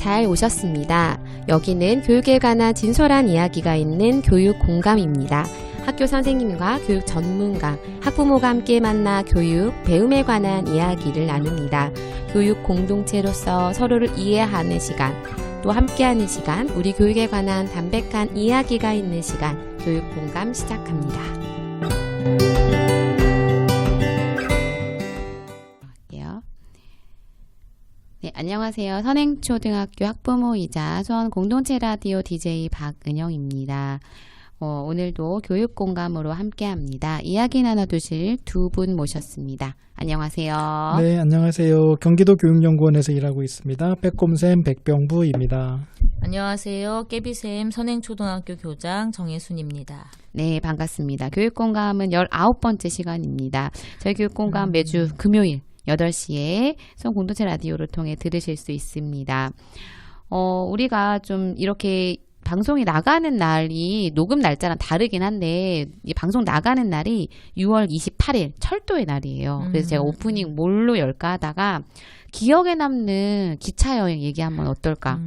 잘 오셨습니다. 여기는 교육에 관한 진솔한 이야기가 있는 교육 공감입니다. 학교 선생님과 교육 전문가, 학부모가 함께 만나 교육, 배움에 관한 이야기를 나눕니다. 교육 공동체로서 서로를 이해하는 시간, 또 함께하는 시간, 우리 교육에 관한 담백한 이야기가 있는 시간, 교육 공감 시작합니다. 네, 안녕하세요. 선행초등학교 학부모이자 수원공동체 라디오 DJ 박은영입니다. 오늘도 교육공감으로 함께합니다. 이야기 나눠주실 두 분 모셨습니다. 안녕하세요. 네, 안녕하세요. 경기도 교육연구원에서 일하고 있습니다. 백곰쌤 백병부입니다. 안녕하세요. 깨비쌤 선행초등학교 교장 정혜순입니다. 네, 반갑습니다. 교육공감은 19번째 시간입니다. 저희 교육공감 매주 금요일 8시에 수원공동체 라디오를 통해 들으실 수 있습니다. 우리가 좀 이렇게 방송이 나가는 날이 녹음 날짜랑 다르긴 한데 이 방송 나가는 날이 6월 28일 철도의 날이에요. 그래서 제가 오프닝 뭘로 열까 하다가 기억에 남는 기차 여행 얘기 한번 어떨까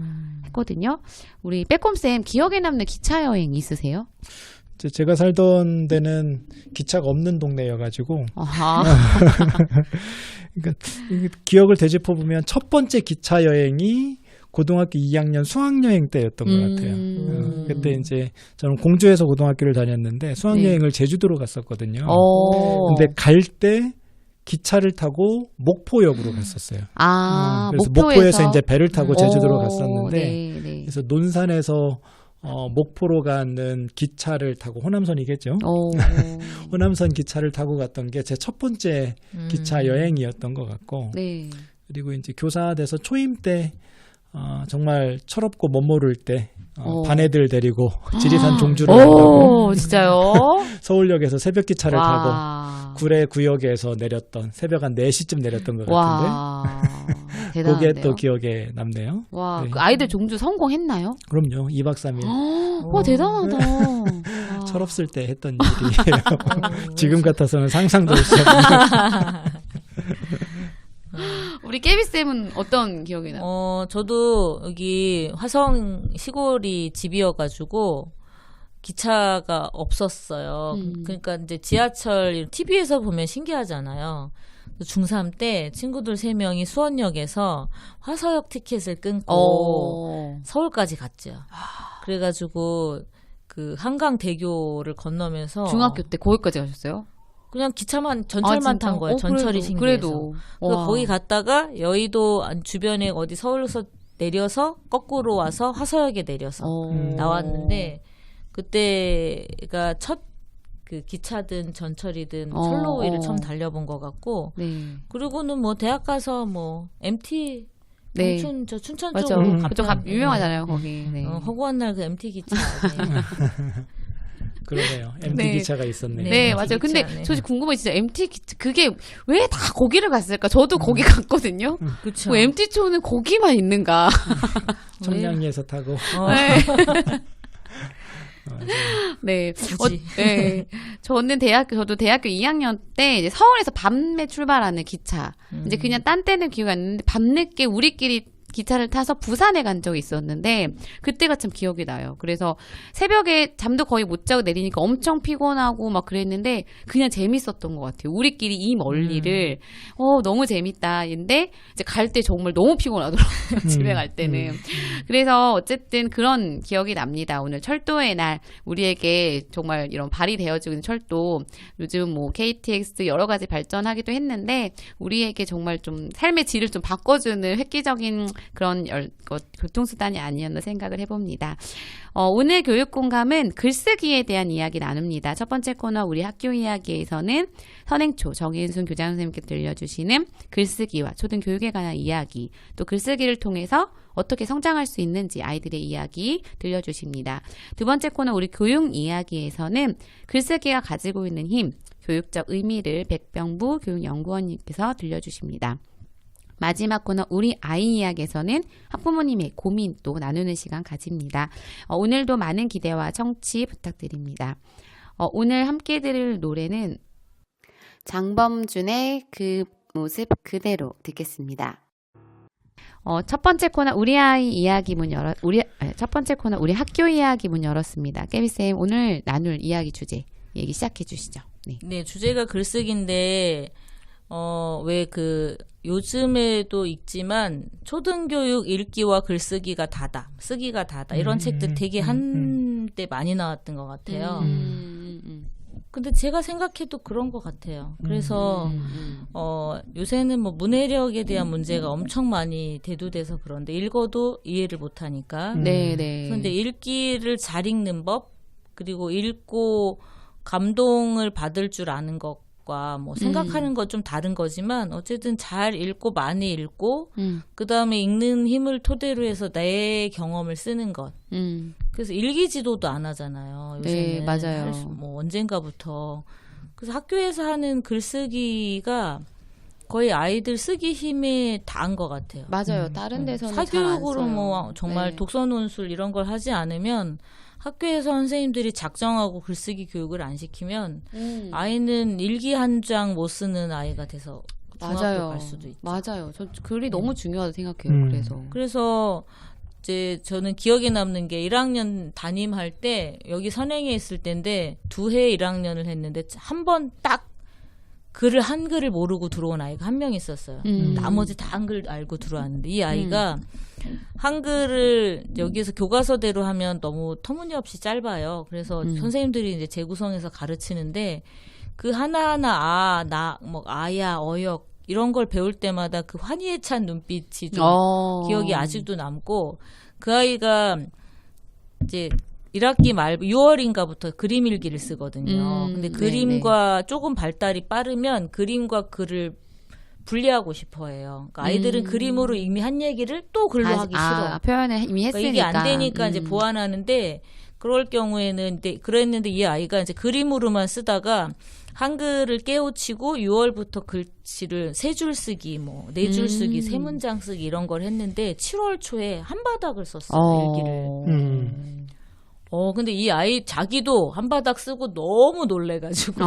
했거든요. 우리 빼꼼쌤 기억에 남는 기차 여행 있으세요? 제가 살던 데는 기차가 없는 동네여가지고 그러니까 기억을 되짚어보면 첫 번째 기차 여행이 고등학교 2학년 수학여행 때였던 것 같아요. 그때 이제 저는 공주에서 고등학교를 다녔는데 수학여행을 제주도로 갔었거든요. 근데 갈 때 기차를 타고 목포역으로 갔었어요. 그래서 목포에서 이제 배를 타고 제주도로 갔었는데 그래서 논산에서 목포로 가는 기차를 타고 호남선이겠죠. 호남선 기차를 타고 갔던 게 제 첫 번째 기차 여행이었던 것 같고 그리고 이제 교사 돼서 초임 때 정말 철없고 못 모를 때 반애들 데리고 지리산 종주를 간다고 진짜요? 서울역에서 새벽 기차를 타고 구례 구역에서 내렸던 새벽 한 4시쯤 내렸던 것 같은데 대단한데요? 그게 또 기억에 남네요. 와, 네. 그 아이들 종주 성공했나요? 그럼요. 2박 3일. 와, 대단하다. 철없을 때 했던 일이에요. 지금 같아서는 상상도 할 수 없는. 우리 깨비쌤은 어떤 기억이 나요? 저도 여기 화성 시골이 집이어가지고 기차가 없었어요. 그러니까 이제 지하철 TV에서 보면 신기하잖아요. 중3 때 친구들 3명이 수원역에서 화서역 티켓을 끊고 서울까지 갔죠. 그래가지고 그 한강대교를 건너면서 중학교 때 거기까지 가셨어요? 그냥 기차만 전철만 탄 거예요. 전철이 신기해서. 그래도 거기 갔다가 여의도 주변에 어디 서울에서 내려서 거꾸로 와서 화서역에 내려서 나왔는데 그때가 첫 그 기차든 전철이든 철로위를 처음 달려본 것 같고 그리고는 뭐 대학 가서 뭐 MT 청춘 저 춘천 쪽으로 그쪽 유명하잖아요 거기. 허구한 날 그 MT 기차. 그러네요. MT 기차가 있었네요. 네, 맞아요. 근데 저 궁금해 진짜 MT 기차 그게 왜 다 거기를 갔을까? 저도 거기 갔거든요. 그렇죠. 뭐 MT초는 거기만 있는가? 청량리에서 타고. 네. 저도 대학교 2학년 때 이제 서울에서 밤에 출발하는 기차. 이제 그냥 딴 때는 기억이 안 나는데 밤늦게 우리끼리 기차를 타서 부산에 간 적이 있었는데 그때가 참 기억이 나요. 그래서 새벽에 잠도 거의 못 자고 내리니까 엄청 피곤하고 막 그랬는데 그냥 재밌었던 것 같아요. 우리끼리 이 멀리를 너무 재밌다. 근데 이제 갈 때 정말 너무 피곤하더라고요. 집에 갈 때는. 그래서 어쨌든 그런 기억이 납니다. 오늘 철도의 날 우리에게 정말 이런 발이 되어지고 있는 철도 요즘 뭐 KTX 여러 가지 발전하기도 했는데 우리에게 정말 좀 삶의 질을 좀 바꿔주는 획기적인 그런 교통수단이 아니었나 생각을 해봅니다. 오늘 교육공감은 글쓰기에 대한 이야기 나눕니다. 첫 번째 코너 우리 학교 이야기에서는 선행초 정인순 교장 선생님께 들려주시는 글쓰기와 초등교육에 관한 이야기 또 글쓰기를 통해서 어떻게 성장할 수 있는지 아이들의 이야기 들려주십니다. 두 번째 코너 우리 교육 이야기에서는 글쓰기가 가지고 있는 힘, 교육적 의미를 백병부 교육연구원님께서 들려주십니다. 마지막 코너 우리 아이 이야기에서는 학부모님의 고민 또 나누는 시간 가집니다. 오늘도 많은 기대와 청취 부탁드립니다. 오늘 함께 들을 노래는 장범준의 그 모습 그대로 듣겠습니다. 첫 번째 코너 우리 아이 이야기 첫 번째 코너 우리 학교 이야기 문 열었습니다. 깨비쌤 오늘 나눌 이야기 주제 얘기 시작해 주시죠. 네. 네, 주제가 글쓰기인데 왜 요즘에도 있지만 초등교육 읽기와 글쓰기가 다다, 쓰기가 다다 이런 책들 되게 한때 많이 나왔던 것 같아요. 근데 제가 생각해도 그런 것 같아요. 그래서 요새는 뭐 문해력에 대한 문제가 엄청 많이 대두돼서 그런데 읽어도 이해를 못하니까. 네. 그런데 읽기를 잘 읽는 법 그리고 읽고 감동을 받을 줄 아는 것과 뭐 생각하는 건 좀 다른 거지만 어쨌든 잘 읽고 많이 읽고 그 다음에 읽는 힘을 토대로 해서 내 경험을 쓰는 것. 그래서 일기지도도 안 하잖아요. 요새는. 네, 맞아요. 뭐 언젠가부터. 그래서 학교에서 하는 글쓰기가 거의 아이들 쓰기 힘에 다한 것 같아요. 맞아요. 다른 데서는 사교육으로 뭐 정말 독서 논술 이런 걸 하지 않으면 학교에서 선생님들이 작정하고 글쓰기 교육을 안 시키면 아이는 일기 한 장 못 쓰는 아이가 돼서 중학교 갈 수도 있죠. 맞아요. 저 글이 너무 중요하다고 생각해요. 그래서 이제 저는 기억에 남는 게 1학년 담임할 때 여기 선행에 있을 때인데 2해 1학년을 했는데 한 번 딱 한글을 모르고 들어온 아이가 한 명 있었어요. 나머지 다 한글 알고 들어왔는데 이 아이가 한글을 여기서 교과서대로 하면 너무 터무니없이 짧아요. 그래서 선생님들이 이제 재구성해서 가르치는데 그 하나하나 아야, 어역 이런 걸 배울 때마다 그 환희에 찬 눈빛이 좀 기억이 아직도 남고 그 아이가 이제 1학기 말 6월인가부터 그림 일기를 쓰거든요. 근데 그림과 조금 발달이 빠르면 그림과 글을 분리하고 싶어 해요. 그러니까 아이들은 그림으로 이미 한 얘기를 또 글로 하기 싫어. 표현을 이미 했으니까. 그러니까 이게 안 되니까 이제 보완하는데 그럴 경우에는 그랬는데 이 아이가 이제 그림으로만 쓰다가 한글을 깨우치고 6월부터 글씨를 3줄 쓰기, 뭐 4줄 쓰기, 3문장 쓰기 이런 걸 했는데 7월 초에 한 바닥을 썼어요. 일기를. 근데 이 아이 자기도 한 바닥 쓰고 너무 놀래가지고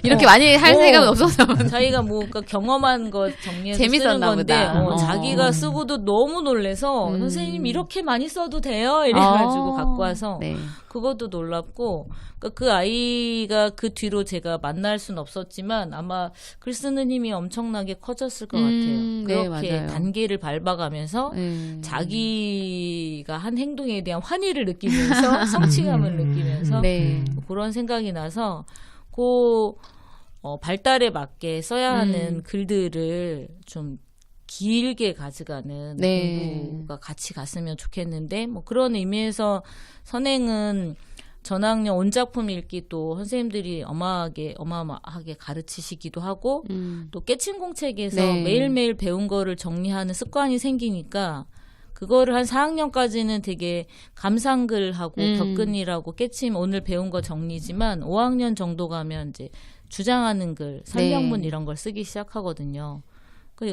이렇게 많이 할 생각은 없어서 자기가 뭐 경험한 거 정리해서 쓰는 건데 자기가 쓰고도 너무 놀래서 선생님 이렇게 많이 써도 돼요? 이래가지고 갖고 와서 그것도 놀랍고 그 아이가 그 뒤로 제가 만날 순 없었지만 아마 글 쓰는 힘이 엄청나게 커졌을 것 같아요. 그렇게 단계를 밟아가면서 자기가 한 행동에 대한 환희를 느끼면서 성취감을 느끼면서 그런 생각이 나서 발달에 맞게 써야 하는 글들을 좀 길게 가져가는 공부가 같이 갔으면 좋겠는데 뭐 그런 의미에서 선행은 전학년 온작품 읽기도 선생님들이 어마어마하게 가르치시기도 하고 또 깨친공책에서 매일매일 배운 거를 정리하는 습관이 생기니까 그거를 한 4학년까지는 되게 감상글하고 격근이라고 깨침 오늘 배운 거 정리지만 5학년 정도 가면 이제 주장하는 글, 설명문 이런 걸 쓰기 시작하거든요.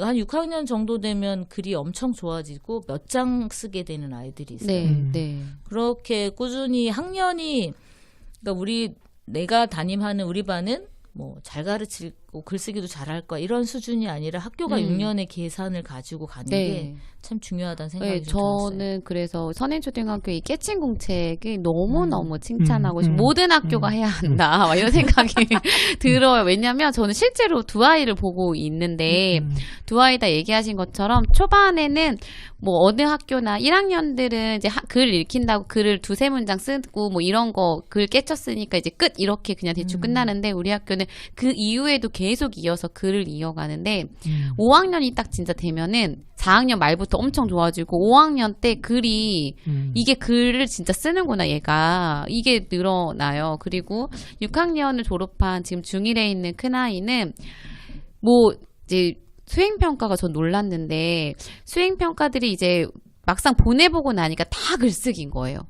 한 6학년 정도 되면 글이 엄청 좋아지고 몇 장 쓰게 되는 아이들이 있어요. 그렇게 꾸준히 학년이 그러니까 내가 담임하는 우리 반은 뭐 잘 가르치고 글쓰기도 잘할 거야 이런 수준이 아니라 학교가 6년의 계산을 가지고 가는 게 참 중요하다는 생각이 좀 들었어요. 저는 그래서 선행초등학교 이 깨친 공책이 너무너무 칭찬하고 싶어요. 모든 학교가 해야 한다 이런 생각이 들어요. 왜냐하면 저는 실제로 두 아이를 보고 있는데 두 아이 다 얘기하신 것처럼 초반에는 뭐 어느 학교나 1학년들은 이제 글 읽힌다고 글을 2-3문장 쓰고 뭐 이런 거 글 깨쳤으니까 이제 끝 이렇게 그냥 대충 끝나는데 우리 학교는 그 이후에도 계속 이어서 글을 이어가는데 5학년이 딱 진짜 되면은 4학년 말부터 엄청 좋아지고 5학년 때 글이 이게 글을 진짜 쓰는구나 얘가 이게 늘어나요. 그리고 6학년을 졸업한 지금 중1에 있는 큰아이는 뭐 이제 수행평가가 전 놀랐는데 수행평가들이 이제 막상 보내보고 나니까 다 글쓰기인 거예요.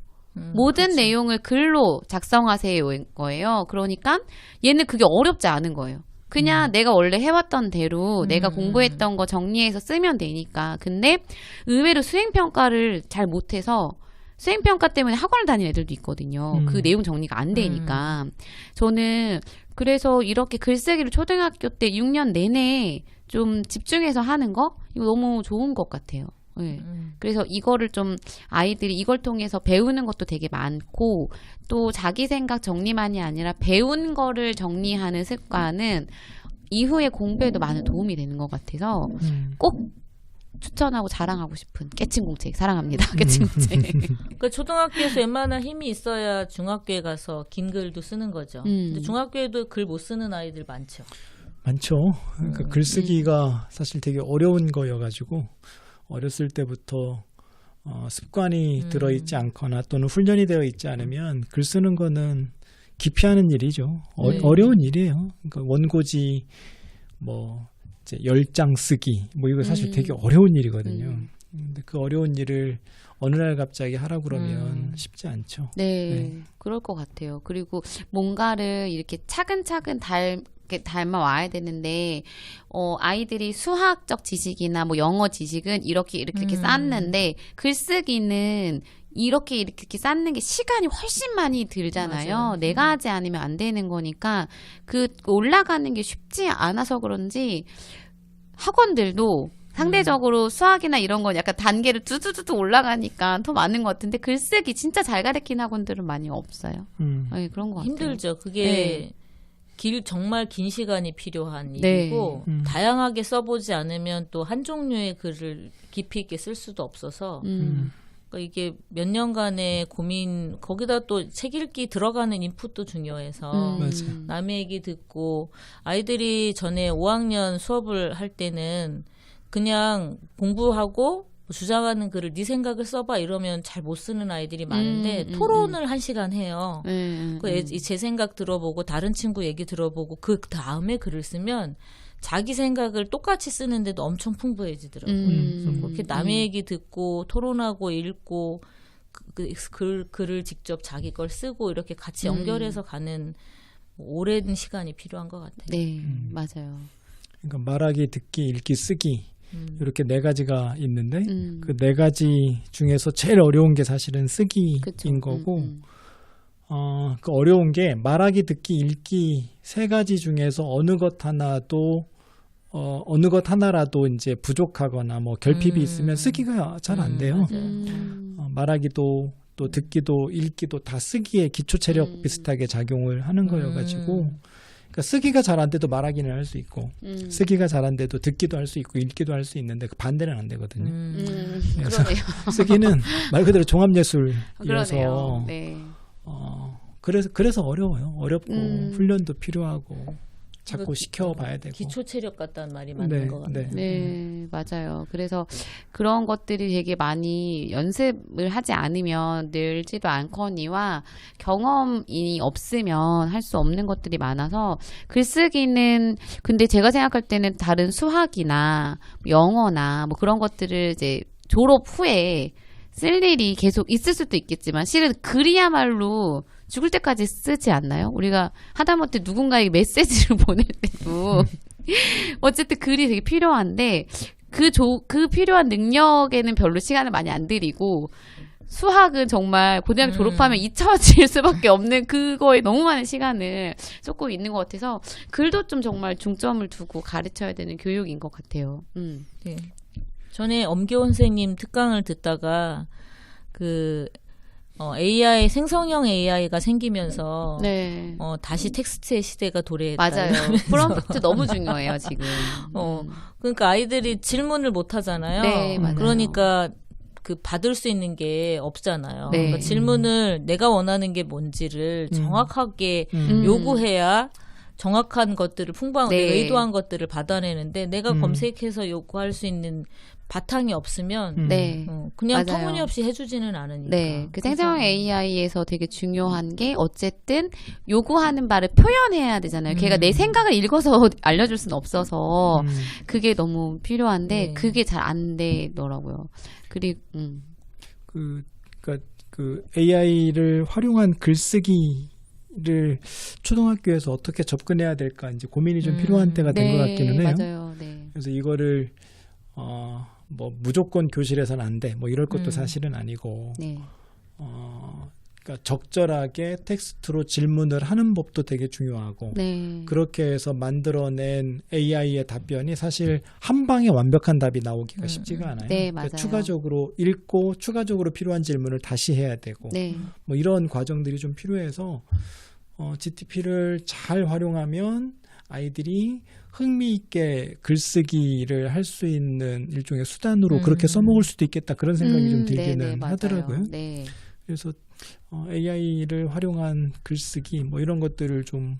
모든 내용을 글로 작성하세요인 거예요. 그러니까 얘는 그게 어렵지 않은 거예요. 그냥 내가 원래 해왔던 대로 내가 공부했던 거 정리해서 쓰면 되니까. 근데 의외로 수행평가를 잘 못해서 수행평가 때문에 학원을 다니는 애들도 있거든요. 그 내용 정리가 안 되니까. 저는 그래서 이렇게 글쓰기를 초등학교 때 6년 내내 좀 집중해서 하는 거 이거 너무 좋은 것 같아요. 네. 그래서 이거를 좀 아이들이 이걸 통해서 배우는 것도 되게 많고 또 자기 생각 정리만이 아니라 배운 거를 정리하는 습관은 이후에 공부에도 많은 도움이 되는 것 같아서 꼭 추천하고 자랑하고 싶은 깨친공책 사랑합니다. 깨친공책. 그러니까 초등학교에서 웬만한 힘이 있어야 중학교에 가서 긴 글도 쓰는 거죠. 근데 중학교에도 글 못 쓰는 아이들 많죠. 많죠. 그러니까 글쓰기가 사실 되게 어려운 거여가지고 어렸을 때부터 습관이 들어있지 않거나 또는 훈련이 되어 있지 않으면 글 쓰는 거는 기피하는 일이죠. 어려운 일이에요. 그러니까 원고지 뭐 이제 10장 쓰기 뭐 이거 사실 되게 어려운 일이거든요. 근데 그 어려운 일을 어느 날 갑자기 하라고 그러면 쉽지 않죠. 네, 그럴 것 같아요. 그리고 뭔가를 이렇게 차근차근 닮아 와야 되는데 아이들이 수학적 지식이나 뭐 영어 지식은 이렇게 쌓는데 글쓰기는 이렇게 쌓는 게 시간이 훨씬 많이 들잖아요. 맞아요. 내가 하지 않으면 안 되는 거니까 그 올라가는 게 쉽지 않아서 그런지 학원들도 상대적으로 수학이나 이런 건 약간 단계를 두두두두 올라가니까 더 많은 것 같은데 글쓰기 진짜 잘 가르치는 학원들은 많이 없어요. 네, 그런 것 같아요. 힘들죠. 그게 네. 정말 긴 시간이 필요한 네. 일이고 다양하게 써보지 않으면 또 한 종류의 글을 깊이 있게 쓸 수도 없어서 그러니까 이게 몇 년간의 고민 거기다 또 책 읽기 들어가는 인풋도 중요해서 남의 얘기 듣고 아이들이 전에 5학년 수업을 할 때는 그냥 공부하고 주장하는 글을 네 생각을 써봐 이러면 잘 못 쓰는 아이들이 많은데 토론을 1시간 해요. 제 생각 들어보고 다른 친구 얘기 들어보고 그 다음에 글을 쓰면 자기 생각을 똑같이 쓰는데도 엄청 풍부해지더라고요. 그래서 그렇게 남의 얘기 듣고 토론하고 읽고 글을 직접 자기 걸 쓰고 이렇게 같이 연결해서 가는 오랜 시간이 필요한 것 같아요. 네, 맞아요. 그러니까 말하기, 듣기, 읽기, 쓰기 이렇게 4가지가 있는데 그 4가지 중에서 제일 어려운 게 사실은 쓰기인 그쵸. 거고 그 어려운 게 말하기, 듣기, 읽기 3가지 중에서 어느 것 하나라도 이제 부족하거나 뭐 결핍이 있으면 쓰기가 잘 안 돼요. 말하기도 또 듣기도 읽기도 다 쓰기에 기초 체력 비슷하게 작용을 하는 거여가지고 그러니까 쓰기가 잘 안 돼도 말하기는 할 수 있고 쓰기가 잘 안 돼도 듣기도 할 수 있고 읽기도 할 수 있는데 그 반대는 안 되거든요. 그래서 그러네요. 쓰기는 말 그대로 종합예술이어서 그러네요. 네. 그래서 어려워요. 어렵고 훈련도 필요하고 자꾸 시켜봐야 되고. 기초 체력 같다는 말이 맞는 것 같아요. 네, 맞아요. 그래서 그런 것들이 되게 많이 연습을 하지 않으면 늘지도 않거니와 경험이 없으면 할 수 없는 것들이 많아서 글쓰기는 근데 제가 생각할 때는 다른 수학이나 영어나 뭐 그런 것들을 이제 졸업 후에 쓸 일이 계속 있을 수도 있겠지만 실은 글이야말로 죽을 때까지 쓰지 않나요? 우리가 하다못해 누군가에게 메시지를 보낼 때도 어쨌든 글이 되게 필요한데 그 필요한 능력에는 별로 시간을 많이 안 들이고 수학은 정말 고등학교 졸업하면 잊혀질 수밖에 없는 그거에 너무 많은 시간을 쏟고 있는 것 같아서 글도 좀 정말 중점을 두고 가르쳐야 되는 교육인 것 같아요. 네. 전에 엄기원 선생님 특강을 듣다가 AI 생성형 AI가 생기면서 네. 다시 텍스트의 시대가 도래했다. 맞아요. 프롬프트 너무 중요해요 지금. 그러니까 아이들이 질문을 못 하잖아요. 네, 맞아요. 그러니까 받을 수 있는 게 없잖아요. 네. 그러니까 질문을 내가 원하는 게 뭔지를 정확하게 요구해야 정확한 것들을 풍부한 네. 의도한 것들을 받아내는데 내가 검색해서 요구할 수 있는 바탕이 없으면 네. 그냥 맞아요. 터무니없이 해주지는 않으니까. 네, 그 생성형 AI에서 되게 중요한 게 어쨌든 요구하는 바를 표현해야 되잖아요. 걔가 내 생각을 읽어서 알려줄 수는 없어서 그게 너무 필요한데 네. 그게 잘 안 되더라고요. 그리고 그 AI를 활용한 글쓰기를 초등학교에서 어떻게 접근해야 될까 이제 고민이 좀 필요한 때가 된 것 같기는 해요. 맞아요. 네. 그래서 이거를 뭐 무조건 교실에서는 안 돼. 뭐 이럴 것도 사실은 아니고. 네. 그러니까 적절하게 텍스트로 질문을 하는 법도 되게 중요하고 네. 그렇게 해서 만들어낸 AI의 답변이 사실 한 방에 완벽한 답이 나오기가 쉽지가 않아요. 네, 그러니까 맞아요. 추가적으로 읽고 추가적으로 필요한 질문을 다시 해야 되고 네. 뭐 이런 과정들이 좀 필요해서 GTP를 잘 활용하면 아이들이 흥미있게 글쓰기를 할 수 있는 일종의 수단으로 그렇게 써먹을 수도 있겠다 그런 생각이 좀 들기는 네네, 맞아요. 하더라고요. 네. 그래서 AI를 활용한 글쓰기 뭐 이런 것들을 좀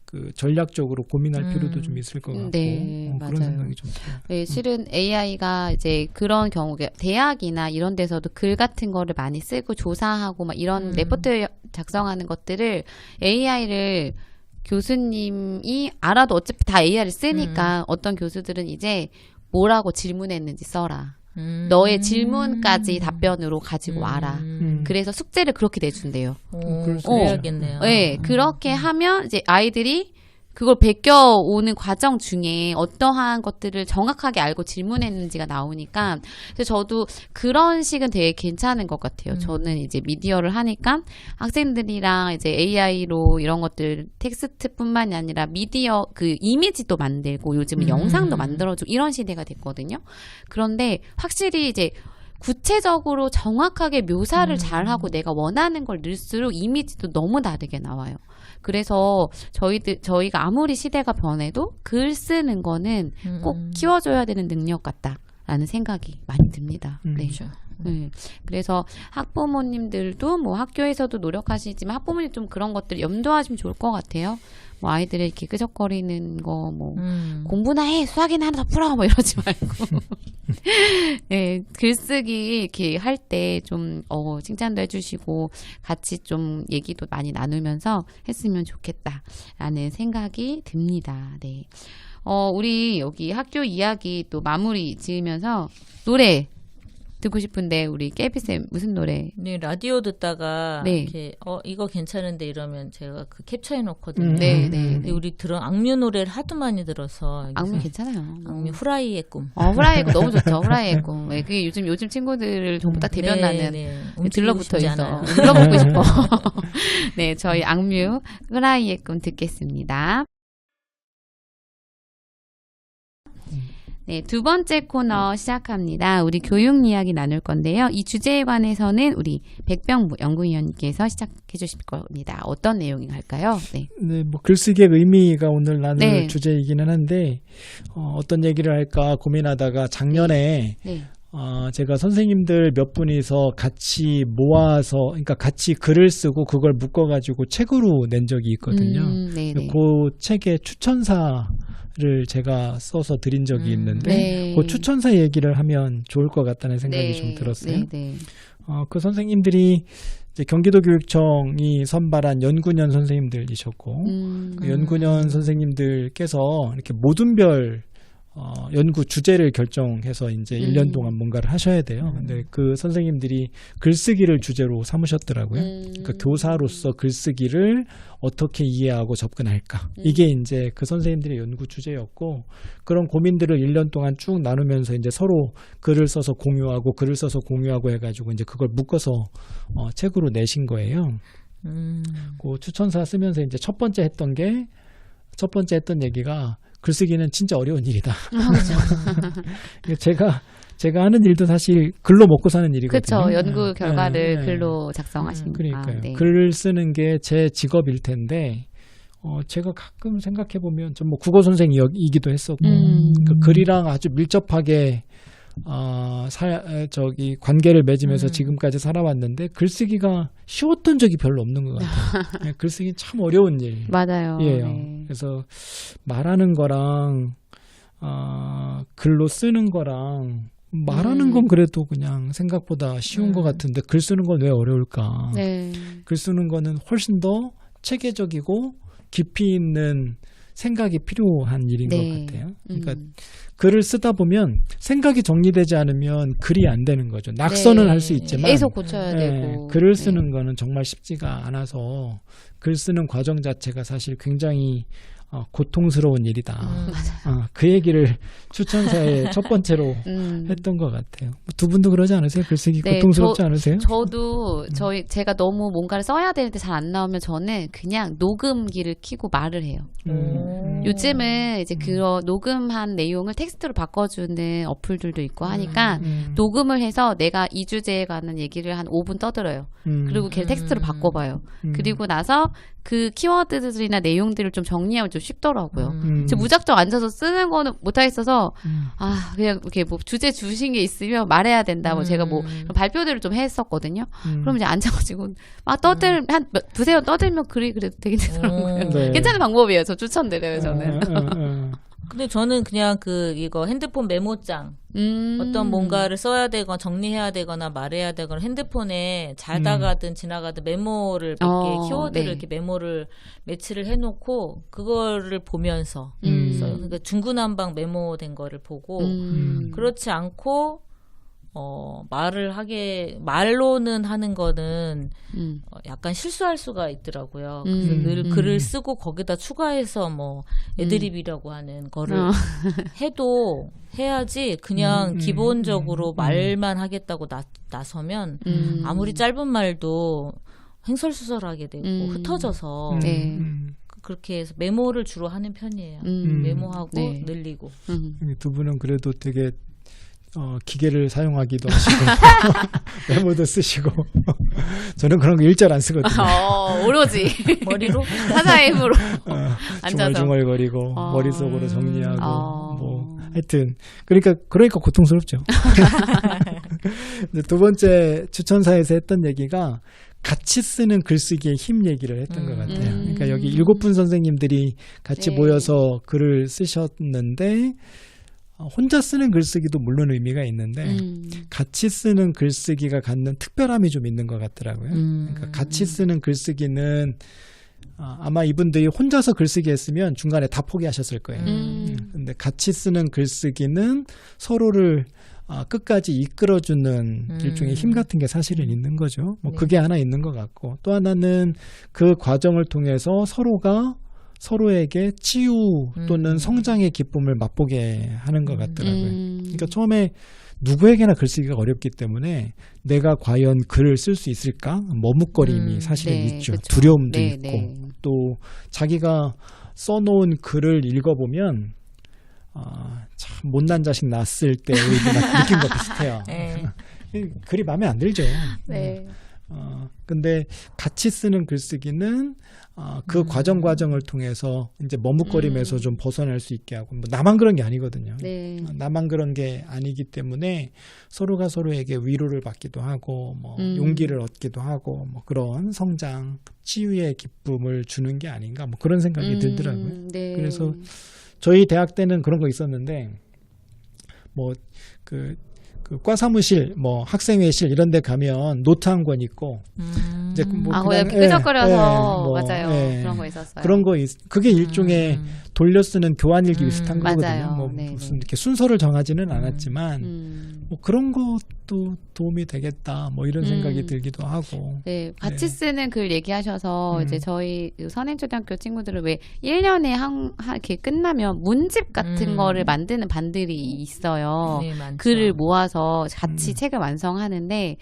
그 전략적으로 고민할 필요도 좀 있을 것 같고 네, 그런 맞아요. 생각이 좀 들어요. 네, 실은 AI가 이제 그런 경우에 대학이나 이런 데서도 글 같은 거를 많이 쓰고 조사하고 막 이런 레포트 작성하는 것들을 AI를 교수님이 알아도 어차피 다 AI를 쓰니까 어떤 교수들은 이제 뭐라고 질문했는지 써라. 너의 질문까지 답변으로 가지고 와라. 그래서 숙제를 그렇게 내준대요. 그래야겠네요. 네, 그렇게 하면 이제 아이들이 그걸 베껴오는 과정 중에 어떠한 것들을 정확하게 알고 질문했는지가 나오니까 그래서 저도 그런 식은 되게 괜찮은 것 같아요. 저는 이제 미디어를 하니까 학생들이랑 이제 AI로 이런 것들 텍스트뿐만이 아니라 미디어 그 이미지도 만들고 요즘은 영상도 만들어주고 이런 시대가 됐거든요. 그런데 확실히 이제 구체적으로 정확하게 묘사를 잘하고 내가 원하는 걸 넣을수록 이미지도 너무 다르게 나와요. 그래서 저희가 아무리 시대가 변해도 글 쓰는 거는 꼭 키워줘야 되는 능력 같다라는 생각이 많이 듭니다. 네. 그렇죠. 네. 그래서 학부모님들도 뭐 학교에서도 노력하시지만 학부모님 좀 그런 것들 염두하시면 좋을 것 같아요. 뭐 아이들이 이렇게 끄적거리는 거 뭐 공부나 해 수학이나 하나 더 풀어 뭐 이러지 말고 네, 글쓰기 이렇게 할 때 좀 칭찬도 해주시고 같이 좀 얘기도 많이 나누면서 했으면 좋겠다라는 생각이 듭니다. 네. 우리 여기 학교 이야기 또 마무리 지으면서 노래 듣고 싶은데 우리 깨비쌤 무슨 노래? 네, 라디오 듣다가 네. 이렇게 이거 괜찮은데 이러면 제가 그 cap처해 놓거든요. 네, 근데 우리 악뮤 노래를 하도 많이 들어서 악뮤 괜찮아요. 악뮤 후라이의 꿈. 후라이의 꿈 너무 좋죠. 후라이의 꿈. 네, 그게 요즘 친구들을 전부 다 대변하는 들러붙어 있어. 들러붙고 싶어. 네, 저희 악뮤 후라이의 꿈 듣겠습니다. 네, 두 번째 코너 시작합니다. 우리 교육 이야기 나눌 건데요. 이 주제에 관해서는 우리 백병무 연구위원님께서 시작해 주실 겁니다. 어떤 내용이 할까요? 네. 네, 뭐 글쓰기의 의미가 오늘 나눌 네. 주제이기는 한데 어떤 얘기를 할까 고민하다가 작년에 네. 제가 선생님들 몇 분이서 같이 모아서 그러니까 같이 글을 쓰고 그걸 묶어가지고 책으로 낸 적이 있거든요. 네네. 그 책의 추천사를 제가 써서 드린 적이 있는데 네. 그 추천사 얘기를 하면 좋을 것 같다는 생각이 네. 좀 들었어요. 네. 그 선생님들이 이제 경기도교육청이 선발한 연구년 선생님들이셨고 그 연구년 선생님들께서 이렇게 모든별 연구 주제를 결정해서 이제 1년 동안 뭔가를 하셔야 돼요. 근데 그 선생님들이 글쓰기를 주제로 삼으셨더라고요. 그러니까 교사로서 글쓰기를 어떻게 이해하고 접근할까. 이게 이제 그 선생님들의 연구 주제였고 그런 고민들을 1년 동안 쭉 나누면서 이제 서로 글을 써서 공유하고 해가지고 이제 그걸 묶어서 책으로 내신 거예요. 그 추천사 쓰면서 이제 첫 번째 했던 얘기가 글쓰기는 진짜 어려운 일이다. 제가 하는 일도 사실 글로 먹고 사는 일이거든요. 그렇죠. 연구 결과를 글로 작성하시니까. 그러니까요. 네. 글 쓰는 게 제 직업일 텐데 제가 가끔 생각해 보면 전 뭐 국어 선생이기도 했었고 그 글이랑 아주 밀접하게 관계를 맺으면서 지금까지 살아왔는데 글쓰기가 쉬웠던 적이 별로 없는 것 같아요. 글쓰기 참 어려운 일. 맞아요. 예요. 네. 그래서 말하는 거랑 글로 쓰는 거랑 말하는 건 그래도 그냥 생각보다 쉬운 것 같은데 글 쓰는 건 왜 어려울까? 네. 글 쓰는 거는 훨씬 더 체계적이고 깊이 있는 생각이 필요한 일인 것 같아요. 그러니까 글을 쓰다 보면 생각이 정리되지 않으면 글이 안 되는 거죠. 낙선은 할 수 있지만 계속 고쳐야 되고. 글을 쓰는 거는 정말 쉽지가 않아서 글 쓰는 과정 자체가 사실 굉장히 고통스러운 일이다. 그 얘기를 추천사에 첫 번째로 했던 것 같아요. 두 분도 그러지 않으세요? 글쓰기 네, 고통스럽지 않으세요? 저도 제가 너무 뭔가를 써야 되는데 잘 안 나오면 저는 그냥 녹음기를 켜고 말을 해요. 요즘은 이제 그런 녹음한 내용을 텍스트로 바꿔주는 어플들도 있고 하니까 녹음을 해서 내가 이 주제에 관한 얘기를 한 5분 떠들어요. 그리고 걔를 텍스트로 바꿔봐요. 그리고 나서 그 키워드들이나 내용들을 좀 정리하면 좀 쉽더라고요. 저 무작정 앉아서 쓰는 거는 못하겠어서 그냥 이렇게 뭐 주제 주신 게 있으면 말해야 된다. 뭐 제가 뭐 발표들을 좀 했었거든요. 그럼 이제 앉아가지고 막 한 두세 번 떠들면 그래도 되긴 되더라고요. 네. 괜찮은 방법이에요. 저 추천드려요. 저는. 근데 저는 그냥 이거 핸드폰 메모장 어떤 뭔가를 써야 되거나 정리해야 되거나 말해야 되거나 핸드폰에 자다가든 지나가든 메모를 몇 개 키워드를 네. 이렇게 메모를 매치를 해놓고 그거를 보면서 써요. 그러니까 중구난방 메모된 거를 보고 그렇지 않고 말로는 하는 거는 약간 실수할 수가 있더라고요. 그래서 늘 글을 쓰고 거기다 추가해서 뭐 애드립이라고 하는 거를 해도 해야지 그냥 기본적으로 말만 하겠다고 나서면 아무리 짧은 말도 횡설수설하게 되고 흩어져서 그렇게 해서 메모를 주로 하는 편이에요. 메모하고 네. 늘리고. 두 분은 그래도 되게 기계를 사용하기도 하시고 메모도 쓰시고 저는 그런 거 일절 안 쓰거든요. 오로지 머리로? 사자의 힘으로 앉아서 중얼중얼거리고 머릿속으로 정리하고 뭐 하여튼 그러니까 고통스럽죠. 두 번째 추천사에서 했던 얘기가 같이 쓰는 글쓰기의 힘 얘기를 했던 것 같아요. 그러니까 여기 7분 선생님들이 같이 네. 모여서 글을 쓰셨는데 혼자 쓰는 글쓰기도 물론 의미가 있는데 같이 쓰는 글쓰기가 갖는 특별함이 좀 있는 것 같더라고요. 그러니까 같이 쓰는 글쓰기는 아마 이분들이 혼자서 글쓰기 했으면 중간에 다 포기하셨을 거예요. 근데 같이 쓰는 글쓰기는 서로를 끝까지 이끌어주는 일종의 힘 같은 게 사실은 있는 거죠. 뭐 그게 하나 있는 것 같고 또 하나는 그 과정을 통해서 서로가 서로에게 치유 또는 성장의 기쁨을 맛보게 하는 것 같더라고요. 그러니까 처음에 누구에게나 글쓰기가 어렵기 때문에 내가 과연 글을 쓸 수 있을까? 머뭇거림이 사실은 네, 있죠. 그쵸. 두려움도 네, 있고 네. 또 자기가 써놓은 글을 읽어보면 참 못난 자식 낳았을 때 느낀 거 비슷해요. 네. 글이 마음에 안 들죠. 네. 근데 같이 쓰는 글쓰기는 그 과정을 통해서 이제 머뭇거림에서 좀 벗어날 수 있게 하고 뭐 나만 그런 게 아니거든요. 네. 나만 그런 게 아니기 때문에 서로가 서로에게 위로를 받기도 하고 뭐 용기를 얻기도 하고 뭐 그런 성장, 치유의 기쁨을 주는 게 아닌가 뭐 그런 생각이 들더라고요. 네. 그래서 저희 대학 때는 그런 거 있었는데 뭐 그 과 사무실, 뭐 학생회실 이런 데 가면 노트 한 권 있고 이제 뭐 거기 끄적거려서 맞아요. 그런 거 있었어요. 그런 거 그게 일종의 돌려 쓰는 교환일기 비슷한 거거든요. 맞아요. 뭐 네, 무슨 네. 이렇게 순서를 정하지는 않았지만 뭐 그런 것도 도움이 되겠다. 뭐 이런 생각이 들기도 하고. 네, 같이 쓰는 글 얘기하셔서 이제 저희 선행초등학교 친구들은 왜 1년에 이렇게 끝나면 문집 같은 거를 만드는 반들이 있어요. 네, 많죠. 글을 모아서 같이 책을 완성하는데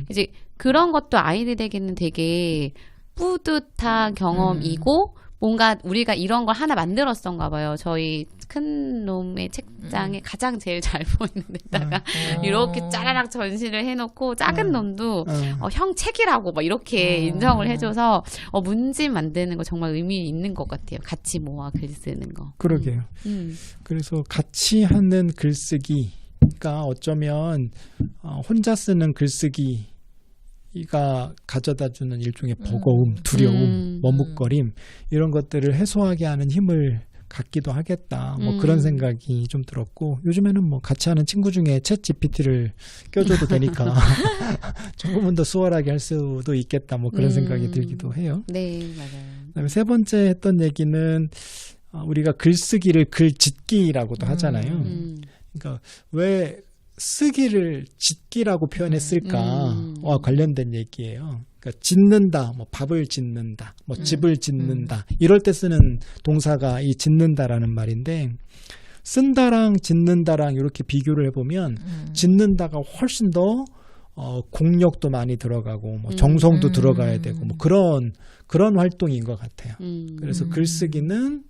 이제 그런 것도 아이들에게는 되게 뿌듯한 경험이고 뭔가 우리가 이런 걸 하나 만들었던가 봐요. 저희 큰 놈의 책장에 가장 제일 잘 보이는 데다가 이렇게 짜라락 전시를 해놓고 작은 놈도 형 책이라고 막 이렇게 인정을 해줘서 문집 만드는 거 정말 의미 있는 것 같아요. 같이 모아 글 쓰는 거. 그러게요. 그래서 같이 하는 글쓰기가 어쩌면 혼자 쓰는 글쓰기 가 가져다주는 일종의 버거움, 두려움, 머뭇거림 이런 것들을 해소하게 하는 힘을 갖기도 하겠다. 뭐 그런 생각이 좀 들었고 요즘에는 뭐 같이 하는 친구 중에 챗 GPT를 껴줘도 되니까 조금은 더 수월하게 할 수도 있겠다. 뭐 그런 생각이 들기도 해요. 네, 맞아요. 그다음에 세 번째 했던 얘기는 우리가 글쓰기를 글짓기라고도 하잖아요. 그러니까 왜 쓰기를 짓기라고 표현했을까와 관련된 얘기예요. 그러니까 짓는다, 뭐 밥을 짓는다, 뭐 집을 짓는다 이럴 때 쓰는 동사가 이 짓는다라는 말인데 쓴다랑 짓는다랑 이렇게 비교를 해보면 짓는다가 훨씬 더 공력도 많이 들어가고 뭐 정성도 들어가야 되고 뭐 그런 활동인 것 같아요. 그래서 글쓰기는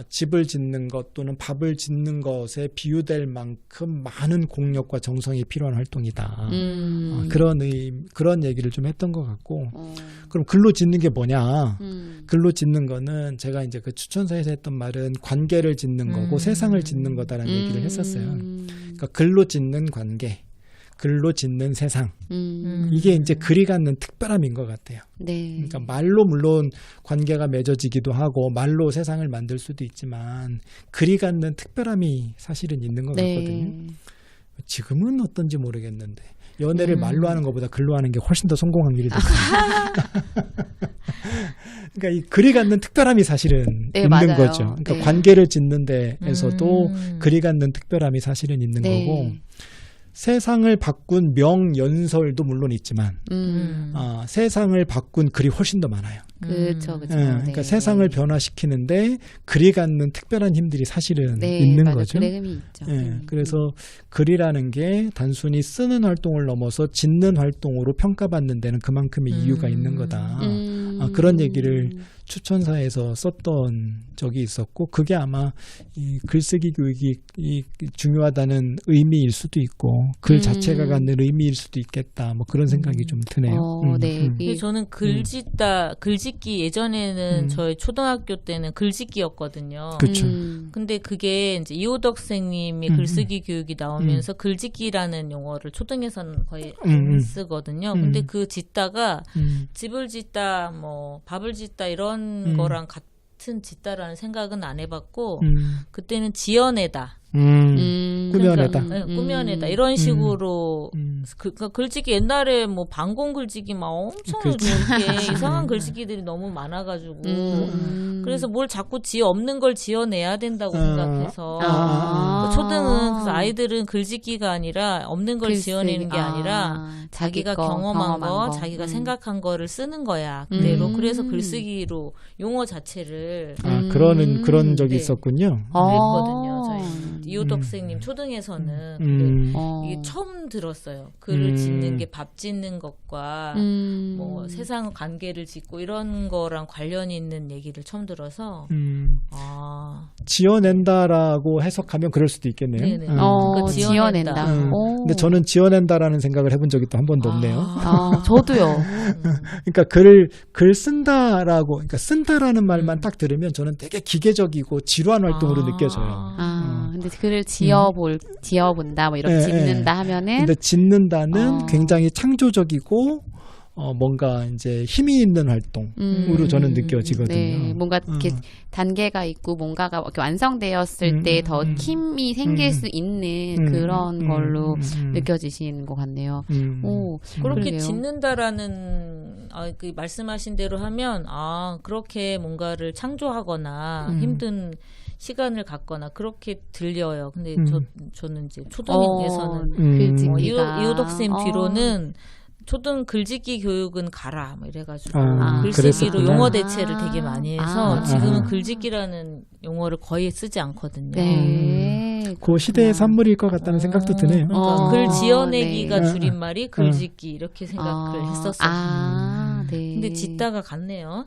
집을 짓는 것 또는 밥을 짓는 것에 비유될 만큼 많은 공력과 정성이 필요한 활동이다. 그런 얘기를 좀 했던 것 같고, 그럼 글로 짓는 게 뭐냐? 글로 짓는 거는 제가 이제 그 추천사에서 했던 말은 관계를 짓는 거고 세상을 짓는 거다라는 얘기를 했었어요. 그러니까 글로 짓는 관계. 글로 짓는 세상. 이게 이제 글이 갖는 특별함인 것 같아요. 네. 그러니까 말로 물론 관계가 맺어지기도 하고 말로 세상을 만들 수도 있지만 글이 갖는 특별함이 사실은 있는 것 같거든요. 지금은 어떤지 모르겠는데 연애를 말로 하는 것보다 글로 하는 게 훨씬 더 성공 확률이 높아요. 그러니까 이 글이 갖는 특별함이 사실은 있는 맞아요. 거죠. 그러니까 관계를 짓는 데에서도 글이 갖는 특별함이 사실은 있는 거고 세상을 바꾼 명연설도 물론 있지만 세상을 바꾼 글이 훨씬 더 많아요. 그렇죠. 그러니까 세상을 변화시키는데 글이 갖는 특별한 힘들이 사실은 있는 거죠. 글의 힘이 있죠. 그래서 글이라는 게 단순히 쓰는 활동을 넘어서 짓는 활동으로 평가받는 데는 그만큼의 이유가 있는 거다. 그런 얘기를 추천사에서 썼던 적이 있었고 그게 아마 이 글쓰기 교육이 중요하다는 의미일 수도 있고 글 자체가 갖는 의미일 수도 있겠다. 뭐 그런 생각이 좀 드네요. 근데 저는 글짓기 예전에는 저희 초등학교 때는 글짓기였거든요. 그렇죠. 근데 그게 이제 이호덕 선생님이 글쓰기 교육이 나오면서 글짓기라는 용어를 초등에서는 거의 안 쓰거든요. 근데 그 짓다가 집을 짓다, 뭐 밥을 짓다 이런 거랑 같은 짓다라는 생각은 안 해봤고 그때는 지어내다. 꾸며내다. 그러니까, 꾸며내다. 이런 식으로 그러니까 글짓기 옛날에 뭐 방공 글짓기 막 엄청 이렇게 이상한 글짓기들이 너무 많아가지고 그래서 뭘 자꾸 없는 걸 지어내야 된다고 생각해서 초등은 그래서 아이들은 글짓기가 아니라 없는 걸 지어내는 게 아니라 자기가 경험한 거, 자기가 생각한 거를 쓰는 거야. 그대로. 그래서 글쓰기로 용어 자체를 그런 적이 있었군요. 그랬거든요. 저희 이호덕 선생님 초등에서는 이게 처음 들었어요. 글을 짓는 게 밥 짓는 것과 뭐 세상 관계를 짓고 이런 거랑 관련이 있는 얘기를 처음 들어서 지어낸다라고 해석하면 그럴 수도 있겠네요. 네네. 그러니까 지어낸다. 근데 저는 지어낸다라는 생각을 해본 적이 또 한 번도 없네요. 저도요. 그러니까 글 쓴다라고, 그러니까 쓴다라는 말만 딱 들으면 저는 되게 기계적이고 지루한 활동으로 느껴져요. 근데 글을 지어본다, 뭐 이렇게 짓는다 하면은. 근데 짓는다는 굉장히 창조적이고 뭔가 이제 힘이 있는 활동으로 저는 느껴지거든요. 네, 뭔가 이렇게 단계가 있고 뭔가가 이렇게 완성되었을 때 더 힘이 생길 수 있는 그런 걸로 느껴지시는 것 같네요. 그렇게 그러게요. 짓는다라는 그 말씀하신 대로 하면 그렇게 뭔가를 창조하거나 힘든 시간을 갖거나 그렇게 들려요. 근데 저는 이제 초등에서는 이호덕 쌤 뒤로는 초등 글짓기 교육은 가라 뭐 이래가지고 글쓰기로 그랬었구나. 용어 대체를 되게 많이 해서 지금은 글짓기라는 용어를 거의 쓰지 않거든요. 그 시대의 산물일 것 같다는 생각도 드네요. 그러니까 글 지어내기가 줄임말이 글짓기 이렇게 생각을 했었어요. 근데 짓다가 같네요.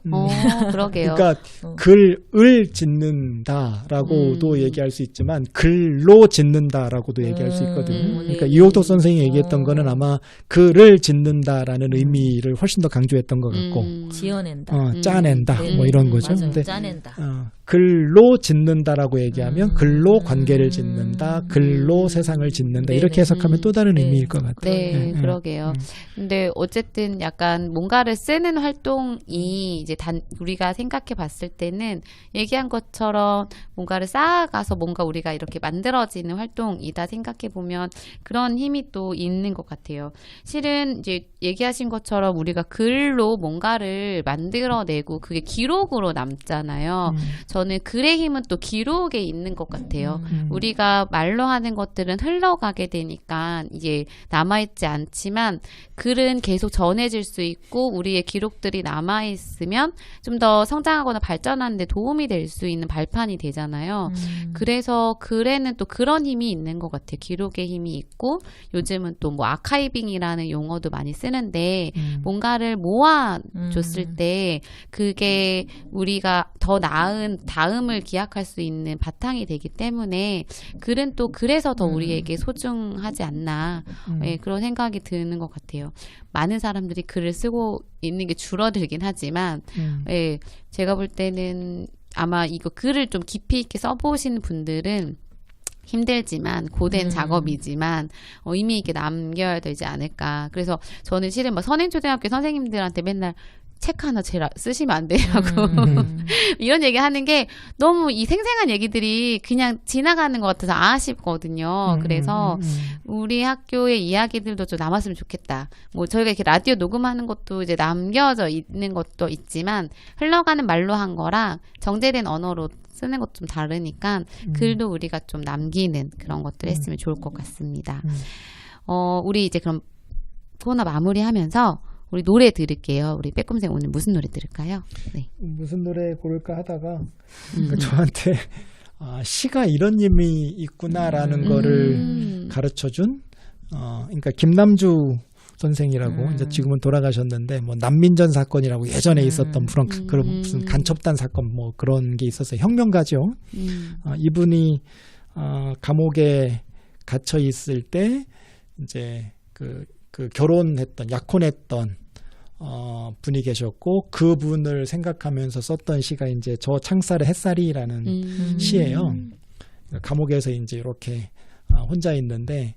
그러게요. 그러니까 글을 짓는다라고도 얘기할 수 있지만 글로 짓는다라고도 얘기할 수 있거든요. 그러니까 이호덕 선생이 얘기했던 거는 아마 글을 짓는다라는 의미를 훨씬 더 강조했던 것 같고 지어낸다, 짜낸다 뭐 이런 거죠. 맞아요. 근데 짜낸다. 글로 짓는다라고 얘기하면 글로 관계를 짓는다, 글로 세상을 짓는다 이렇게 해석하면 또 다른 의미일 것 같아요. 네, 그러게요. 근데 어쨌든 약간 뭔가를 쓰는 활동이 이제 우리가 생각해 봤을 때는 얘기한 것처럼 뭔가를 쌓아가서 뭔가 우리가 이렇게 만들어지는 활동이다 생각해 보면 그런 힘이 또 있는 것 같아요. 실은 이제 얘기하신 것처럼 우리가 글로 뭔가를 만들어내고 그게 기록으로 남잖아요. 저는 글의 힘은 또 기록에 있는 것 같아요. 우리가 말로 하는 것들은 흘러가게 되니까 이게 남아있지 않지만 글은 계속 전해질 수 있고 우리의 기록들이 남아있으면 좀 더 성장하거나 발전하는 데 도움이 될 수 있는 발판이 되잖아요. 그래서 글에는 또 그런 힘이 있는 것 같아요. 기록의 힘이 있고 요즘은 또 뭐 아카이빙이라는 용어도 많이 쓰는데 뭔가를 모아줬을 때 그게 우리가 더 나은 다음을 기약할 수 있는 바탕이 되기 때문에 글은 또 그래서 더 우리에게 소중하지 않나 예, 그런 생각이 드는 것 같아요. 많은 사람들이 글을 쓰고 있는 게 줄어들긴 하지만 예, 제가 볼 때는 아마 이거 글을 좀 깊이 있게 써보시는 분들은 힘들지만 고된 작업이지만 의미 있게 남겨야 되지 않을까. 그래서 저는 실은 막 선행초등학교 선생님들한테 맨날 책 하나 쓰시면 안 되냐고 이런 얘기 하는 게 너무 이 생생한 얘기들이 그냥 지나가는 것 같아서 아쉽거든요. 그래서 우리 학교의 이야기들도 좀 남았으면 좋겠다. 뭐 저희가 이렇게 라디오 녹음하는 것도 이제 남겨져 있는 것도 있지만 흘러가는 말로 한 거랑 정제된 언어로 쓰는 것도 좀 다르니까 글도 우리가 좀 남기는 그런 것들 했으면 좋을 것 같습니다. 우리 이제 그럼 코너 마무리하면서 우리 노래 들을게요. 우리 빼꼼생 오늘 무슨 노래 들을까요? 네. 무슨 노래 고를까 하다가 그러니까 저한테 시가 이런 힘이 있구나라는 거를 가르쳐준 그러니까 김남주 선생이라고 이제 지금은 돌아가셨는데 뭐 난민전 사건이라고 예전에 있었던 그런 무슨 간첩단 사건 뭐 그런 게 있었어요. 혁명가죠. 이분이 감옥에 갇혀 있을 때 이제 그 결혼했던 약혼했던 분이 계셨고 그분을 생각하면서 썼던 시가 이제 저 창살의 햇살이라는 시예요. 감옥에서 이제 이렇게 혼자 있는데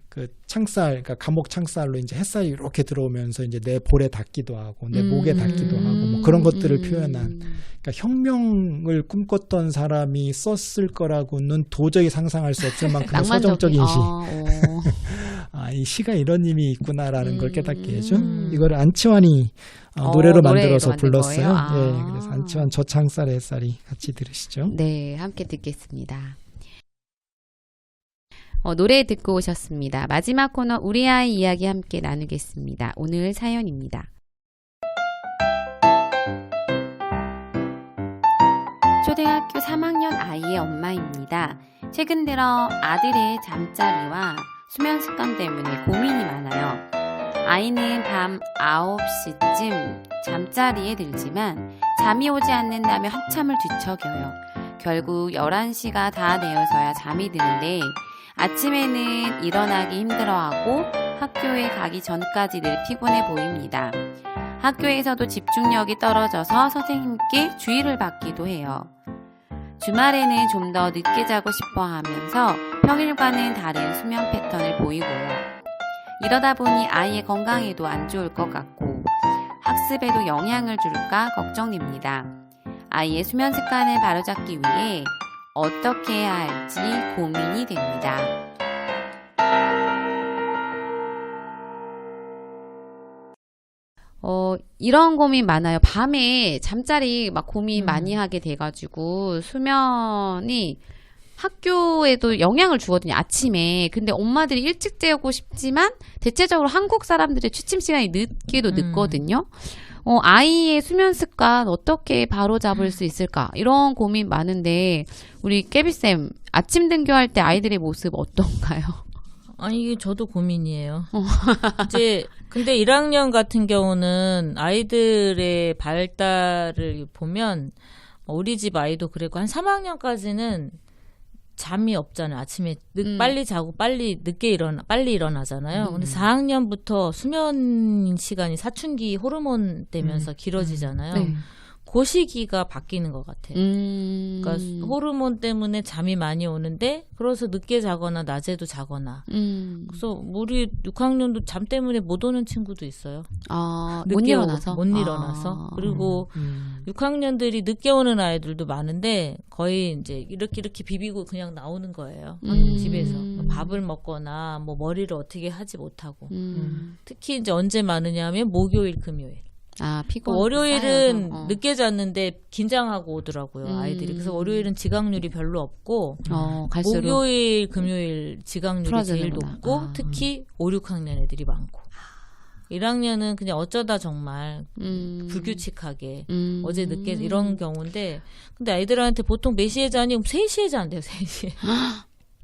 그 창살, 그러니까 감옥 창살로 이제 햇살이 이렇게 들어오면서 이제 내 볼에 닿기도 하고 내 목에 닿기도 하고 뭐 그런 것들을 표현한. 그러니까 혁명을 꿈꿨던 사람이 썼을 거라고는 도저히 상상할 수 없을 만큼 서정적인 시. 이 시가 이런 힘이 있구나라는 걸 깨닫게 해준 이거를 안치환이 노래로 만들어서 불렀어요. 예, 그래서 안치환 저 창살의 햇살이 같이 들으시죠. 네, 함께 듣겠습니다. 노래 듣고 오셨습니다. 마지막 코너 우리 아이 이야기 함께 나누겠습니다. 오늘 사연입니다. 초등학교 3학년 아이의 엄마입니다. 최근 들어 아들의 잠자리와 수면 습관 때문에 고민이 많아요. 아이는 밤 9시쯤 잠자리에 들지만 잠이 오지 않는다며 한참을 뒤척여요. 결국 11시가 다 되어서야 잠이 드는데 아침에는 일어나기 힘들어하고 학교에 가기 전까지 늘 피곤해 보입니다. 학교에서도 집중력이 떨어져서 선생님께 주의를 받기도 해요. 주말에는 좀 더 늦게 자고 싶어 하면서 평일과는 다른 수면 패턴을 보이고요. 이러다 보니 아이의 건강에도 안 좋을 것 같고 학습에도 영향을 줄까 걱정됩니다. 아이의 수면 습관을 바로잡기 위해 어떻게 해야 할지 고민이 됩니다. 이런 고민 많아요. 밤에 잠자리 막 고민 많이 하게 돼가지고 수면이 학교에도 영향을 주거든요. 아침에. 근데 엄마들이 일찍 재우고 싶지만 대체적으로 한국 사람들의 취침 시간이 늦기도 늦거든요. 아이의 수면 습관 어떻게 바로잡을 수 있을까? 이런 고민 많은데 우리 깨비쌤 아침 등교할 때 아이들의 모습 어떤가요? 아니 이게 저도 고민이에요. 이제 근데 1학년 같은 경우는 아이들의 발달을 보면 우리 집 아이도 그랬고 한 3학년까지는 잠이 없잖아요. 아침에 빨리 자고 빨리 일어나잖아요. 근데 4학년부터 수면 시간이 사춘기 호르몬 되면서 길어지잖아요. 네. 그 시기가 바뀌는 것 같아요. 그러니까 호르몬 때문에 잠이 많이 오는데 그래서 늦게 자거나 낮에도 자거나. 그래서 우리 6학년도 잠 때문에 못 오는 친구도 있어요. 못 일어나서? 못 일어나서. 그리고 6학년들이 늦게 오는 아이들도 많은데 거의 이제 이렇게 비비고 그냥 나오는 거예요. 집에서. 밥을 먹거나 뭐 머리를 어떻게 하지 못하고. 특히 이제 언제 많으냐 하면 목요일, 금요일. 피곤. 월요일은 쌓여서. 늦게 잤는데 긴장하고 오더라고요, 아이들이. 그래서 월요일은 지각률이 별로 없고 갈수록. 목요일, 금요일 지각률이 제일 풀어주는구나. 높고 특히 5, 6학년 애들이 많고 1학년은 그냥 어쩌다 정말 불규칙하게 어제 늦게 이런 경우인데 근데 아이들한테 보통 몇 시에 자니? 3시에 잔대요. 3시에.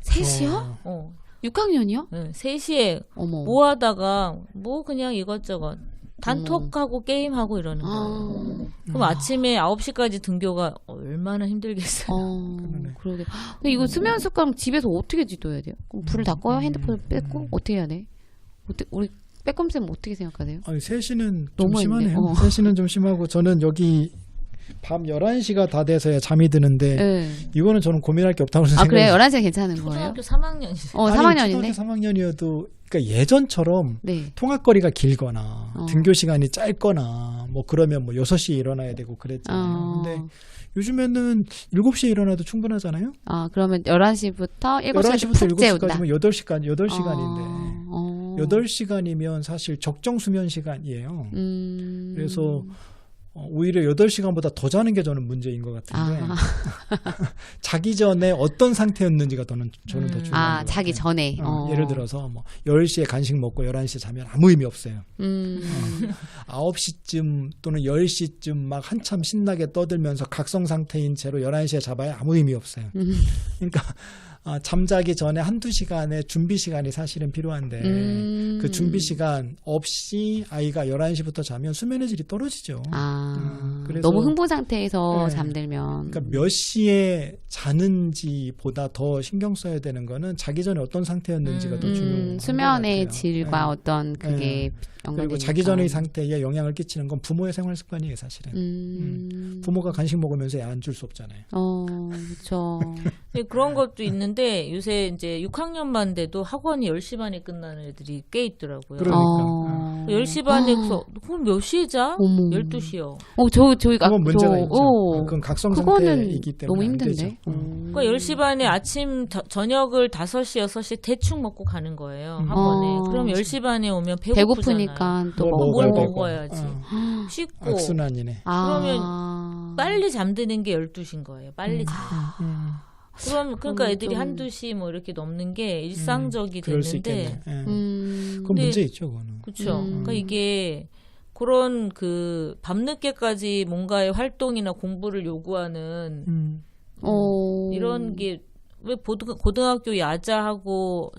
3시요? 6학년이요? 네, 3시에 어머. 뭐 하다가 뭐 그냥 이것저것 단톡하고 게임하고 이러는 거예요. 그럼 아침에 9시까지 등교가 얼마나 힘들겠어요. 그러게. 근데 이거 수면 습관 집에서 어떻게 지도해야 돼요? 그럼 불을 다 꺼요? 핸드폰을 뺏고? 어떻게 해야 돼? 우리 빼꼼쌤 어떻게 생각하세요? 아니 3시는 좀 너무 심하네요. 했네. 3시는 좀 심하고 저는 여기 밤 11시가 다 돼서야 잠이 드는데 네. 이거는 저는 고민할 게 없다고 생각해요. 그래요? 11시가 괜찮은 거예요? 초등학교 3학년이죠. 3학년인데? 초등학교 3학년이어도 그러니까 예전처럼 네. 통학거리가 길거나 등교 시간이 짧거나 뭐 그러면 뭐 6시에 일어나야 되고 그랬잖아요. 근데 요즘에는 7시에 일어나도 충분하잖아요. 그러면 11시부터 7시까지 11시부터 푹 재운다. 7시까지면 8시간인데 8시간이면 사실 적정 수면 시간이에요. 그래서 오히려 8시간보다 더 자는 게 저는 문제인 것 같은데 자기 전에 어떤 상태였는지가 저는 더 중요한 것 같아요. 자기 전에. 예를 들어서 뭐 10시에 간식 먹고 11시에 자면 아무 의미 없어요. 9시쯤 또는 10시쯤 막 한참 신나게 떠들면서 각성 상태인 채로 11시에 잡아야 아무 의미 없어요. 그러니까 잠자기 전에 한두 시간의 준비 시간이 사실은 필요한데 그 준비 시간 없이 아이가 11시부터 자면 수면의 질이 떨어지죠. 그래서 너무 흥분 상태에서 네. 잠들면. 그러니까 몇 시에 자는지보다 더 신경 써야 되는 거는 자기 전에 어떤 상태였는지가 더 중요한 수면의 것 같아요. 질과 네. 어떤 그게 연관되니까. 그리고 자기 전의 상태에 영향을 끼치는 건 부모의 생활 습관이에요, 사실은. 부모가 간식 먹으면서 애 안 줄 수 없잖아요. 그렇죠. 그런 것도 있는데 요새 이제 6학년만 돼도 학원이 10시 반에 끝나는 애들이 꽤 있더라고요. 그러니까. 10시 반에서 그럼 몇 시에 자? 어머. 12시요. 저희가 그건 문제가 있죠. 그건 각성 그거는 상태이기 때문에 너무 안 되죠. 힘든데. 그러니까 10시 반에 아침 저녁을 5시, 6시 대충 먹고 가는 거예요. 학원에. 그럼 10시 반에 오면 배고프잖아요. 배고프니까 또 뭘 먹어야 먹어야지. 씻고. 악순환이네. 그러면 빨리 잠드는 게 12시인 거예요. 빨리 자요. 그러니까 애들이 한두 시 뭐 이렇게 넘는 게 일상적이 그럴 수 됐는데. 있겠네. 그건 문제 있죠, 그거는. 그렇죠. 그러니까 이게 그런 그 밤늦게까지 뭔가의 활동이나 공부를 요구하는 이런 게 왜 고등학교 야자하고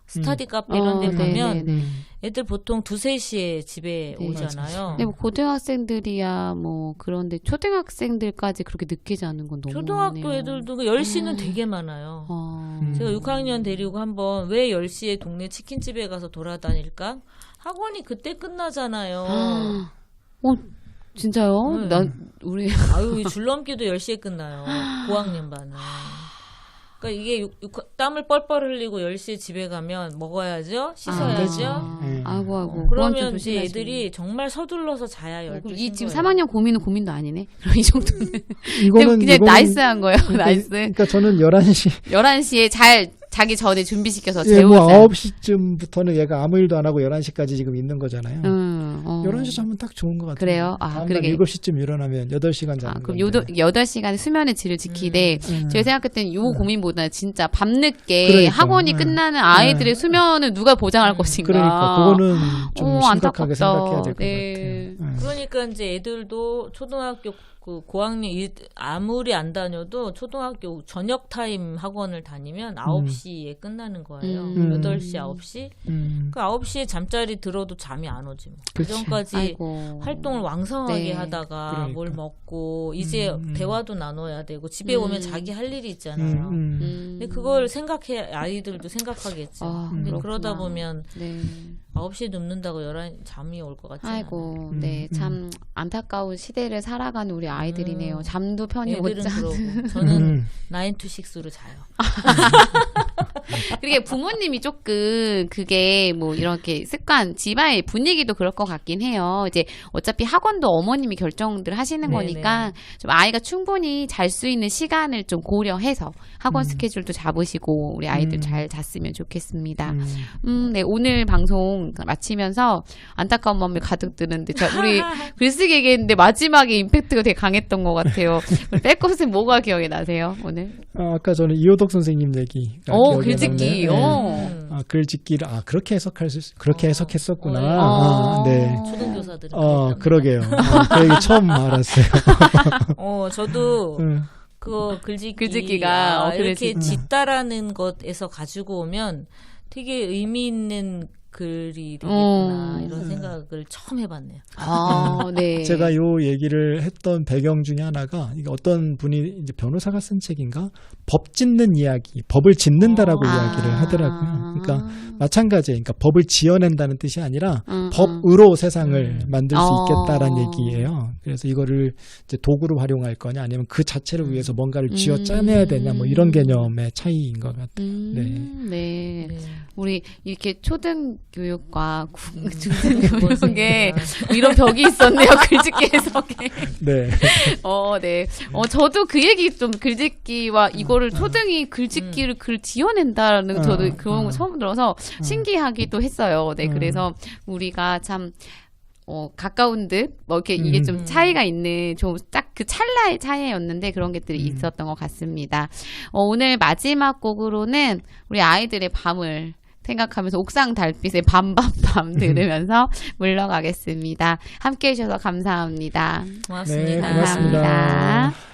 스타디 카페 이런 데 가면 애들 보통 2-3시에 집에 오잖아요. 근데 뭐 고등학생들이야 뭐 그런데 초등학생들까지 그렇게 늦게 자는 건 너무 초등학교 많네요. 애들도 10시는 되게 많아요. 제가 6학년 데리고 한번 왜 10시에 동네 치킨집에 가서 돌아다닐까? 학원이 그때 끝나잖아요. 진짜요? 네. 우리 아유, 줄넘기도 10시에 끝나요. 고학년 반은. 그러니까 이게 땀을 뻘뻘 흘리고 10시에 집에 가면 먹어야죠. 씻어야죠. 아이고. 그러면 이제 애들이 정말 서둘러서 자야 12시. 이 지금 3학년 고민은 고민도 아니네. 그럼 이 정도는 이거는 그냥 나이스한 거예요. 나이스. 그러니까 저는 11시 11시에 자기 전에 준비시켜서 뭐 재우자. 9시쯤부터는 얘가 아무 일도 안 하고 11시까지 지금 있는 거잖아요. 11시 자면 딱 좋은 것 같아요. 그래요? 다음날 그러게. 7시쯤 일어나면 8시간 자는 그럼 건데. 8시간의 수면의 질을 지키되 제가 생각할 때는 요 고민보다는 진짜 밤늦게 그러니까. 학원이 끝나는 아이들의 수면을 누가 보장할 것인가. 그러니까 그거는 좀 심각하게 안타깝다. 생각해야 될 것 네. 같아요. 그러니까 이제 애들도 초등학교 그 고학년 아무리 안 다녀도 초등학교 저녁 타임 학원을 다니면 9시에 끝나는 거예요. 8시, 9시. 그 9시에 잠자리 들어도 잠이 안 오지 뭐. 그 전까지 활동을 왕성하게 하다가 그러니까. 뭘 먹고 이제 대화도 나눠야 되고 집에 오면 자기 할 일이 있잖아요. 근데 그걸 아이들도 생각하겠죠. 근데 그러다 보면 9시에 눕는다고 11시 잠이 올 것 같지 않아요. 네, 참 안타까운 시대를 살아가는 우리 아이들이네요. 잠도 편히 못 애들은 자는. 그러고 저는 9 to 6로 자요. 그리고 그게 부모님이 조금 그게 뭐 이렇게 습관, 집안의 분위기도 그럴 것 같긴 해요. 이제 어차피 학원도 어머님이 결정들 하시는 네네. 거니까 좀 아이가 충분히 잘 수 있는 시간을 좀 고려해서 학원 스케줄도 잡으시고 우리 아이들 잘 잤으면 좋겠습니다. 네, 오늘 방송 마치면서 안타까운 마음이 가득 드는데 우리 글쓰기 얘기했는데 마지막에 임팩트가 되게 강했던 것 같아요. 뺄 것은 뭐가 기억이 나세요 오늘? 아까 저는 이호덕 선생님 얘기가 글짓기. 글짓기를 그렇게 그렇게 해석했었구나. 원래. 네. 초등교사들은 그러게요. 그 얘기 처음 알았어요. 저도 그거 글짓기가 이렇게 짓다라는 것에서 가지고 오면 되게 의미 있는 글이 되겠구나 이런 생각을 처음 해봤네요. 네. 제가 요 얘기를 했던 배경 중에 하나가 이게 어떤 분이 이제 변호사가 쓴 책인가 법 짓는 이야기, 법을 짓는다라고 이야기를 하더라고요. 그러니까 마찬가지예요. 그러니까 법을 지어낸다는 뜻이 아니라 법으로 세상을 만들 수 있겠다라는 얘기예요. 그래서 이거를 이제 도구로 활용할 거냐 아니면 그 자체를 위해서 뭔가를 쥐어 짜내야 되냐 뭐 이런 개념의 차이인 것 같아요. 네. 우리 이렇게 초등교육과 중등교육에 이런 벽이 있었네요. 글짓기 해석에. 네. 네. 저도 그 얘기 좀 글짓기와 이거를 초등이 글짓기를 글 지어낸다는 저도 그런 거 처음 들어서 신기하기도 했어요. 네. 그래서 우리가 참 가까운 듯, 뭐, 이렇게 이게 좀 차이가 있는, 좀 딱 그 찰나의 차이였는데 그런 것들이 있었던 것 같습니다. 오늘 마지막 곡으로는 우리 아이들의 밤을 생각하면서 옥상 달빛의 밤밤밤 들으면서 물러가겠습니다. 함께 해주셔서 감사합니다. 고맙습니다. 네, 고맙습니다. 감사합니다.